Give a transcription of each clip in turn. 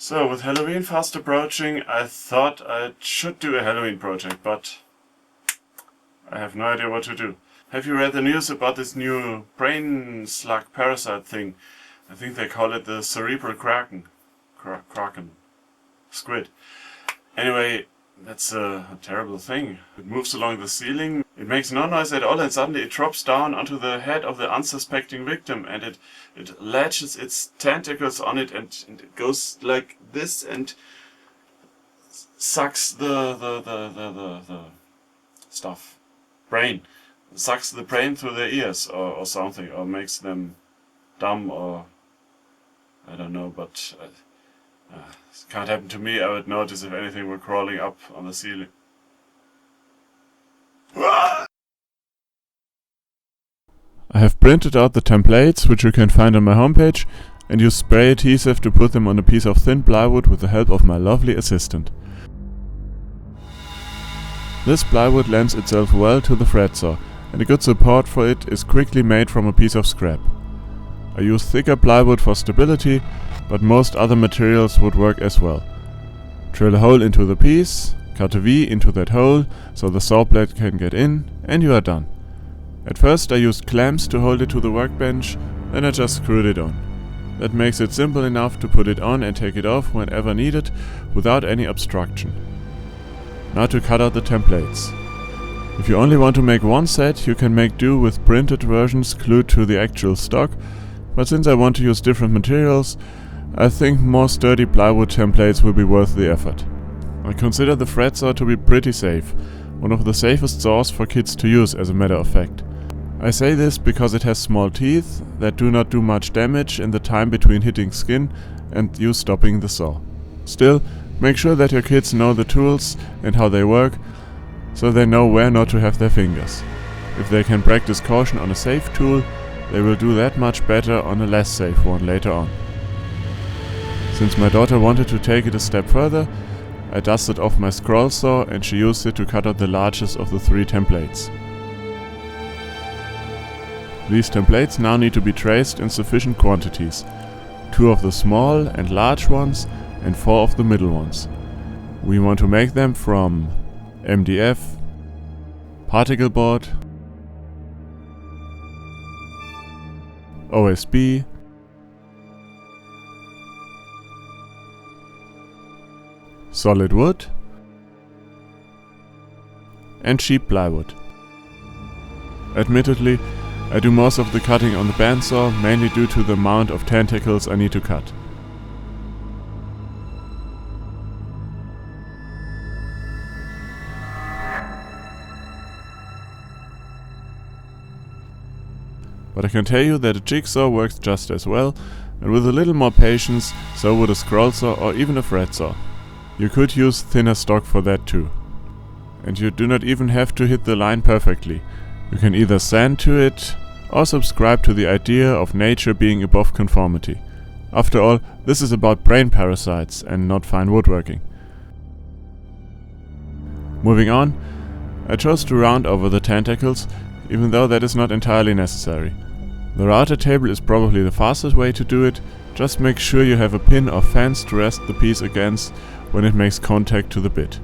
So, with Halloween fast approaching, I thought I should do a Halloween project, but I have no idea what to do. Have you read the news about this new brain slug parasite thing? I think they call it the Cerebral Kraken. Kraken. Squid. Anyway, that's a terrible thing. It moves along the ceiling, it makes no noise at all, and suddenly it drops down onto the head of the unsuspecting victim, and it latches its tentacles on it, and it goes like this and sucks the stuff. Brain. Sucks the brain through their ears or something, or makes them dumb, or I don't know, but it can't happen to me. I would notice if anything were crawling up on the ceiling. I have printed out the templates, which you can find on my homepage, and use spray adhesive to put them on a piece of thin plywood with the help of my lovely assistant. This plywood lends itself well to the thread saw, and a good support for it is quickly made from a piece of scrap. I use thicker plywood for stability, but most other materials would work as well. Drill a hole into the piece, cut a V into that hole so the saw blade can get in, and you are done. At first I used clamps to hold it to the workbench, then I just screwed it on. That makes it simple enough to put it on and take it off whenever needed without any obstruction. Now to cut out the templates. If you only want to make one set, you can make do with printed versions glued to the actual stock, but since I want to use different materials, I think more sturdy plywood templates will be worth the effort. I consider the thread saw to be pretty safe, one of the safest saws for kids to use as a matter of fact. I say this because it has small teeth that do not do much damage in the time between hitting skin and you stopping the saw. Still, make sure that your kids know the tools and how they work, so they know where not to have their fingers. If they can practice caution on a safe tool, they will do that much better on a less safe one later on. Since my daughter wanted to take it a step further, I dusted off my scroll saw and she used it to cut out the largest of the 3 templates. These templates now need to be traced in sufficient quantities. 2 of the small and large ones and 4 of the middle ones. We want to make them from MDF, particle board, OSB, solid wood, and cheap plywood. Admittedly, I do most of the cutting on the bandsaw, mainly due to the amount of tentacles I need to cut. But I can tell you that a jigsaw works just as well, and with a little more patience, so would a scroll saw or even a thread saw. You could use thinner stock for that too. And you do not even have to hit the line perfectly. You can either sand to it, or subscribe to the idea of nature being above conformity. After all, this is about brain parasites and not fine woodworking. Moving on, I chose to round over the tentacles, even though that is not entirely necessary. The router table is probably the fastest way to do it. Just make sure you have a pin or fence to rest the piece against when it makes contact to the bit.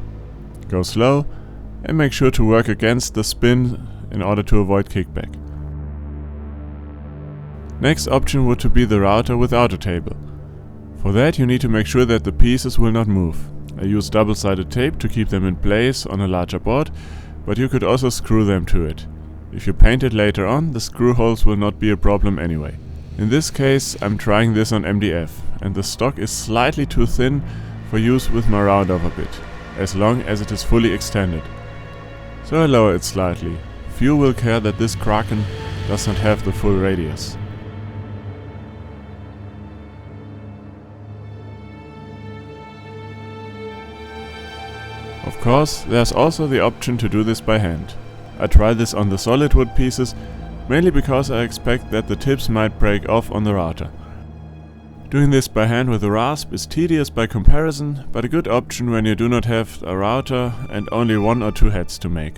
Go slow and make sure to work against the spin in order to avoid kickback. Next option would to be the router without a table. For that you need to make sure that the pieces will not move. I use double-sided tape to keep them in place on a larger board, but you could also screw them to it. If you paint it later on, the screw holes will not be a problem anyway. In this case, I'm trying this on MDF, and the stock is slightly too thin for use with my roundover bit, as long as it is fully extended. So I lower it slightly. Few will care that this Kraken does not have the full radius. Of course, there's also the option to do this by hand. I try this on the solid wood pieces, mainly because I expect that the tips might break off on the router. Doing this by hand with a rasp is tedious by comparison, but a good option when you do not have a router and only 1 or 2 heads to make.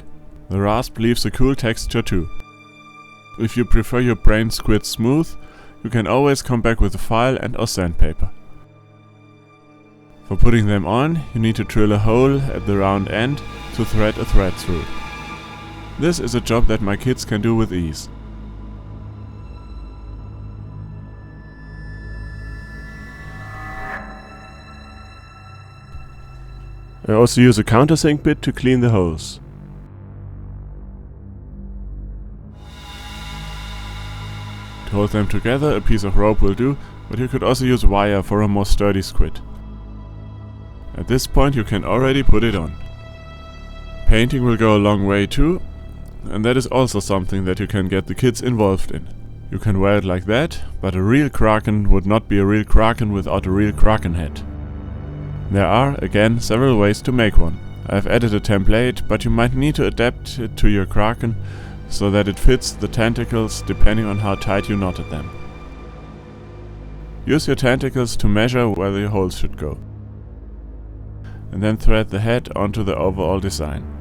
The rasp leaves a cool texture too. If you prefer your brain squid smooth, you can always come back with a file and or sandpaper. For putting them on, you need to drill a hole at the round end to thread a thread through. This is a job that my kids can do with ease. I also use a countersink bit to clean the holes. To hold them together, a piece of rope will do, but you could also use wire for a more sturdy squid. At this point you can already put it on. Painting will go a long way too, and that is also something that you can get the kids involved in. You can wear it like that, but a real Kraken would not be a real Kraken without a real Kraken head. There are, again, several ways to make one. I have added a template, but you might need to adapt it to your Kraken so that it fits the tentacles depending on how tight you knotted them. Use your tentacles to measure where the holes should go, and then thread the head onto the overall design.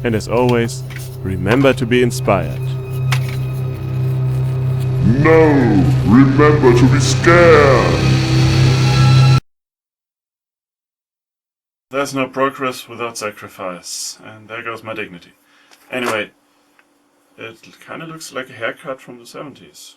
And as always, remember to be inspired. No! Remember to be scared! There's no progress without sacrifice, and there goes my dignity. Anyway, it kind of looks like a haircut from the 70s.